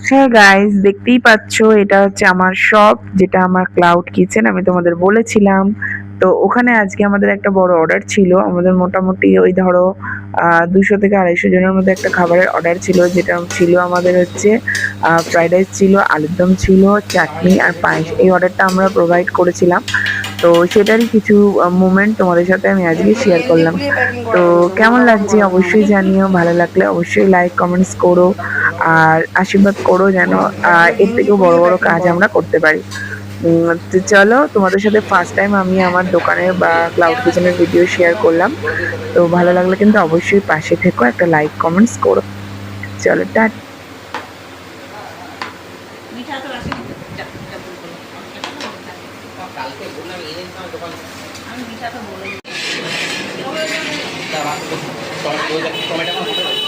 হ্যাঁ গাইস, দেখতেই পাচ্ছো এটা হচ্ছে আমার শপ, যেটা আমার ক্লাউড কিচেন আমি তোমাদের বলেছিলাম। তো ওখানে আজকে আমাদের একটা বড় অর্ডার ছিল। আমাদের মোটামুটি ওই ধরো 200 থেকে 250 জনের মধ্যে একটা খাবারের অর্ডার ছিল, যেটা ছিল আমাদের হচ্ছে ফ্রাইড রাইস ছিল, আলুর দম ছিল, চাটনি আর পায়েস। এই অর্ডারটা আমরা প্রোভাইড করেছিলাম। তো সেটারই কিছু মোমেন্ট তোমাদের সাথে আমি আজকে শেয়ার করলাম। তো কেমন লাগছে অবশ্যই জানিও, ভালো লাগলে অবশ্যই লাইক কমেন্টস করো আর আশীর্বাদ করো যেন এর থেকেও বড় বড় কাজ আমরা করতে পারি। তো চলো, তোমাদের সাথে ফার্স্ট টাইম আমি আমার দোকানের বা ক্লাউড কিচেনের ভিডিও শেয়ার করলাম। তো ভালো লাগলে কিন্তু অবশ্যই পাশে থেকো, একটা লাইক কমেন্টস করো। চলো টাটা। টমেটো